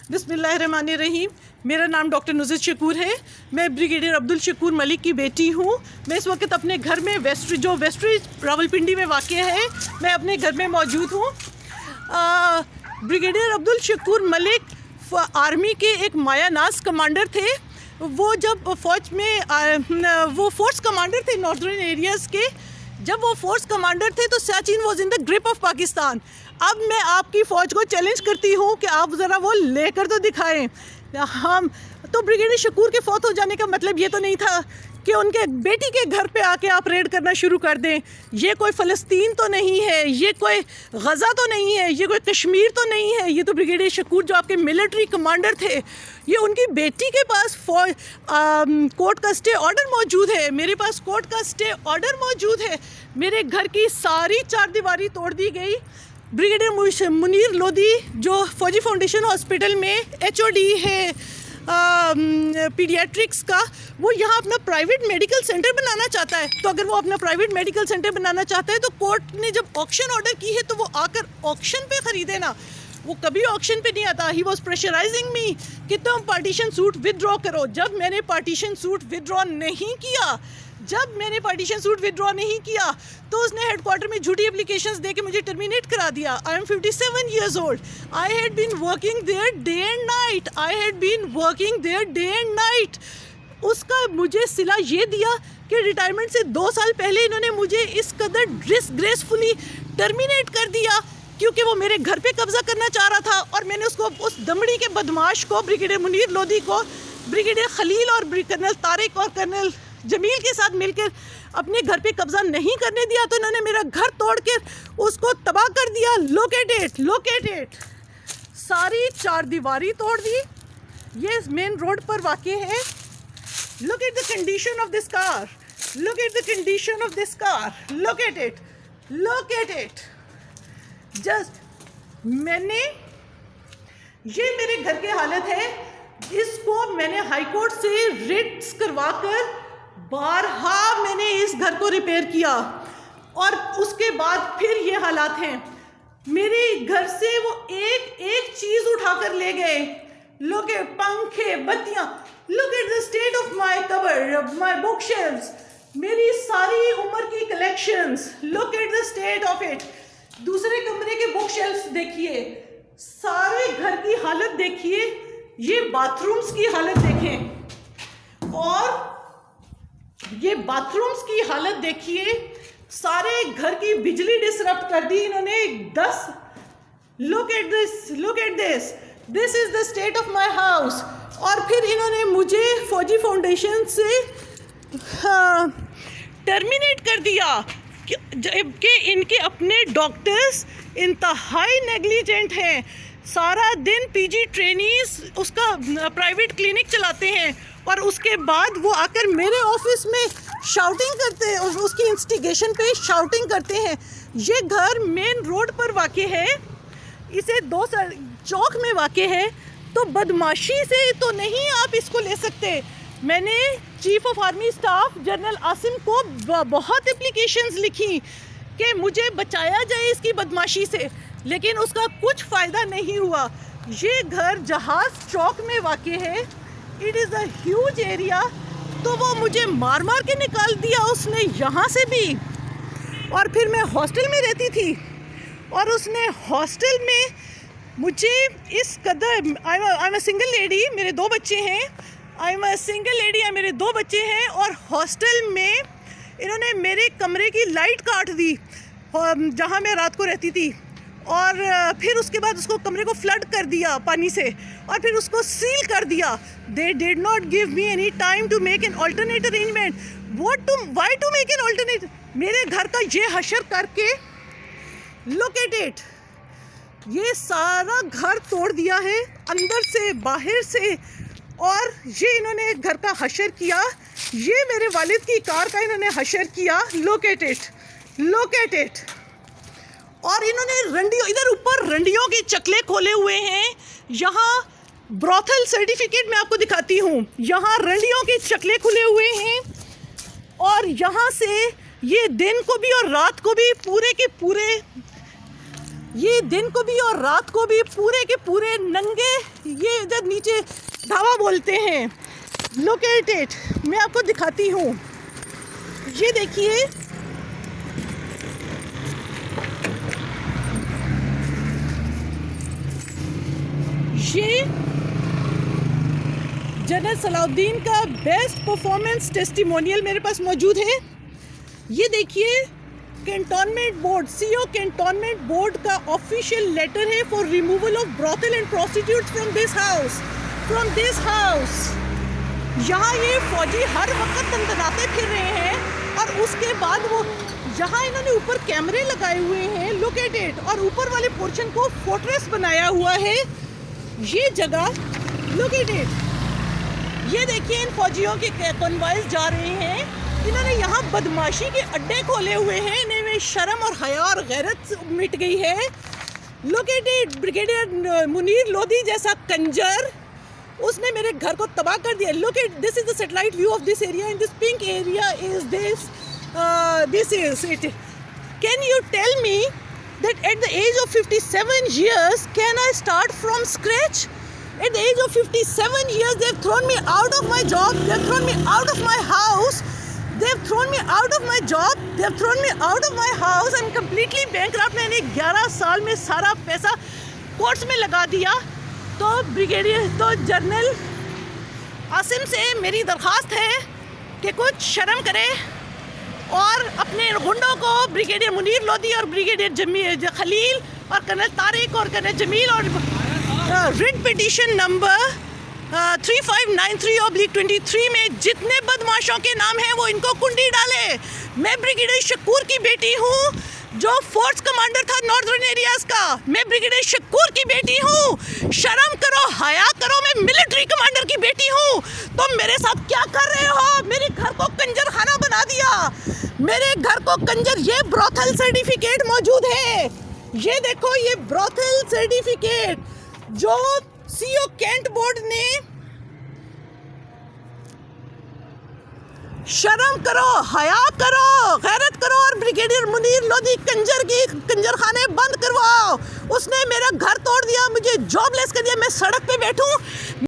बिस्मिल्लाहिर्रहमानिर्रहीम। मेरा नाम डॉक्टर नुज़रत शकूर है। मैं ब्रिगेडियर अब्दुल शकूर मलिक की बेटी हूँ। मैं इस वक्त अपने घर में वेस्ट्री रावलपिंडी में वाक़ है, मैं अपने घर में मौजूद हूँ। ब्रिगेडियर अब्दुल शकूर मलिक आर्मी के एक मायानाज कमांडर थे। वो जब फ़ौज में वो फोर्स कमांडर थे नॉर्दर्न एरियाज़ के। जब वो फोर्स कमांडर थे तो Siachen was in the grip of Pakistan. अब मैं आपकी फ़ौज को चैलेंज करती हूँ कि आप ज़रा वो लेकर तो दिखाएं। हम तो ब्रिगेडियर शकूर के फौत हो जाने का मतलब ये तो नहीं था कि उनके बेटी के घर पे आके आप रेड करना शुरू कर दें। ये कोई फ़लस्तीन तो नहीं है, ये कोई गज़ा तो नहीं है, ये कोई कश्मीर तो नहीं है। ये तो ब्रिगेडियर शकूर जो आपके मिलिट्री कमांडर थे, ये उनकी बेटी के पास कोर्ट का स्टे ऑर्डर मौजूद है। मेरे पास कोर्ट का स्टे ऑर्डर मौजूद है। मेरे घर की सारी चारदीवारी तोड़ दी गई। ब्रिगेडियर मुनीर लोधी जो फौजी फाउंडेशन हॉस्पिटल में HOD है पीडियाट्रिक्स का, वो यहाँ अपना प्राइवेट मेडिकल सेंटर बनाना चाहता है। तो अगर वो अपना प्राइवेट मेडिकल सेंटर बनाना चाहता है तो कोर्ट ने जब ऑक्शन ऑर्डर की है तो वो आकर ऑक्शन पे ख़रीदे ना। वो कभी ऑक्शन पे नहीं आता। ही वॉज प्रेशराइजिंग मी कि तुम पार्टीशन सूट विदड्रॉ करो। जब मैंने पार्टीशन सूट विदड्रॉ नहीं किया तो उसने हेडक्वार्टर में झूठी एप्लीकेशंस दे के मुझे टर्मिनेट करा दिया। I am 57 years old. I had been working there day and night. उसका मुझे सिला ये दिया कि रिटायरमेंट से 2 साल पहले इन्होंने मुझे इस कदर डिसग्रेसफुली टर्मिनेट कर दिया क्योंकि वो मेरे घर पे कब्जा करना चाह रहा था। और मैंने उसको, उस दमड़ी के बदमाश को, ब्रिगेडियर मुनीर लोधी को, ब्रिगेडियर खलील और कर्नल तारिक और कर्नल जमील के साथ मिलकर अपने घर पे कब्जा नहीं करने दिया। तो इन्होंने मेरा घर तोड़ के उसको तबाह कर दिया। Locate it. सारी चारदीवारी तोड़ दी। ये मेन रोड पर वाक़ है। Look at the condition of this car. Look at it. ये मेरे घर की हालत है। इसको मैंने हाई कोर्ट से रिट्स करवाकर बारहा मैंने इस घर को रिपेयर किया और उसके बाद फिर ये हालात हैं। मेरे घर से वो एक चीज़ उठाकर ले गए। Look at पंखे, बत्तियाँ। Look at the state of my cupboard, my bookshelves. मेरी सारी उम्र की collections. Look at the state of it. दूसरे कमरे के बुक शेल्फ्स देखिए, सारे घर की हालत देखिए, ये बाथरूम्स की हालत देखें और ये बाथरूम्स की हालत देखिए। सारे घर की बिजली डिसरप्ट कर दी इन्होंने 10। Look at this. This is the state of my house. और फिर इन्होंने मुझे फौजी फाउंडेशन से टर्मिनेट कर दिया जबकि इनके अपने डॉक्टर्स इंतहाई नेग्लिजेंट हैं। सारा दिन PG ट्रेनीज उसका प्राइवेट क्लिनिक चलाते हैं और उसके बाद वो आकर मेरे ऑफिस में शाउटिंग करते हैं और उसकी इंस्टिगेशन पे शाउटिंग करते हैं। ये घर मेन रोड पर वाक़ है, इसे 2 चौक में वाक़ है, तो बदमाशी से तो नहीं आप इसको ले सकते। मैंने chief of army staff general Asim को बहुत एप्लीकेशंस लिखी कि मुझे बचाया जाए इसकी बदमाशी से, लेकिन उसका कुछ फ़ायदा नहीं हुआ। ये घर जहाज़ चौक में वाक़ है। It is a huge area. तो वो मुझे मार के निकाल दिया उसने यहाँ से भी। और फिर मैं हॉस्टल में रहती थी और उसने हॉस्टल में मुझे इस कदर, I am a single lady, मेरे 2 बच्चे हैं, और हॉस्टल में इन्होंने मेरे कमरे की लाइट काट दी जहाँ मैं रात को रहती थी। और फिर उसके बाद उसको कमरे को फ्लड कर दिया पानी से और फिर उसको सील कर दिया। They did not give me any time to make an alternate arrangement. Why to make an alternate? मेरे घर का ये हशर करके, लुक एट इट, ये सारा घर तोड़ दिया है अंदर से बाहर से। और ये इन्होंने घर का हशर किया। ये मेरे वालिद की कार का इन्होंने हशर किया। Look at it. और इन्होंने इधर ऊपर रंडियों के चकले खोले हुए हैं। यहाँ ब्रॉथल सर्टिफिकेट मैं आपको दिखाती हूँ। यहाँ रंडियों के चकले खुले हुए हैं और यहाँ से ये दिन को भी और रात को भी पूरे के पूरे नंगे ये चलते हैं। लुक एट इट, मैं आपको दिखाती हूँ। ये देखिए, ये जनरल सलाउद्दीन का बेस्ट परफॉर्मेंस टेस्टिमोनियल मेरे पास मौजूद है। ये देखिए, cantonment board, CO cantonment board का ऑफिशियल लेटर है for removal of brothel and prostitutes from this house. यहाँ ये फौजी हर वक्त दंदनाते फिर रहे हैं और उसके बाद वो यहाँ इन्होंने ऊपर कैमरे लगाए हुए हैं, लुक एट इट, और ऊपर वाले पोर्शन को फोर्ट्रेस बनाया हुआ है। ये जगह लुक एट इट, ये देखिए इन फौजियों के कॉन्वॉयज जा रहे हैं। इन्होंने यहाँ बदमाशी के अड्डे खोले हुए हैं, इन्हें शर्म और हया और गैरत मिट गई है। Look at it, brigadier Munir Lodhi जैसा कंजर, उसने मेरे घर को तबाह कर दिया। Look at, this is the satellite view of this area and this pink area is this is it. Can you tell me that at the age of 57 years can I start from scratch? At the age of 57 years they've thrown me out of my job, they've thrown me out of my house, they've thrown me out of my job, they've thrown me out of my house. I'm completely bankrupt. मैंने 11 साल में सारा पैसा courts में लगा दिया। तो brigadier, तो जनरल आसिम से मेरी दरख्वास्त है कि कुछ शर्म करे और अपने गुंडों को, ब्रिगेडियर मुनीर लोधी और ब्रिगेडियर खलील और कर्नल तारिक और कर्नल जमील, और रिट पिटीशन नंबर 3593/23 में जितने बदमाशों के नाम हैं वो इनको कुंडी डाले। मैं ब्रिगेडियर शकूर की बेटी हूँ जो फोर्स कमांडर था नॉर्दर्न एरियाज का। मैं ब्रिगेडियर शकूर की बेटी हूँ, शर्म करो, हया करो। मैं मिलिट्री कमांडर की बेटी हूँ। तुम मेरे साथ क्या कर रहे हो? मेरे घर को कंजर खाना बना दिया, मेरे घर को कंजर। ये ब्रॉथल सर्टिफिकेट मौजूद है, ये देखो, ये ब्रॉथल सर्टिफिकेट जो सीओ कैंट बोर्ड ने। शर्म करो, हया करो, गैरत करो और ब्रिगेडियर मुनीर लोधी कंजर की कंजर खाने बंद करवाओ। उसने मेरा घर तोड़ दिया, मुझे जॉबलेस कर दिया, मैं सड़क पे बैठूं।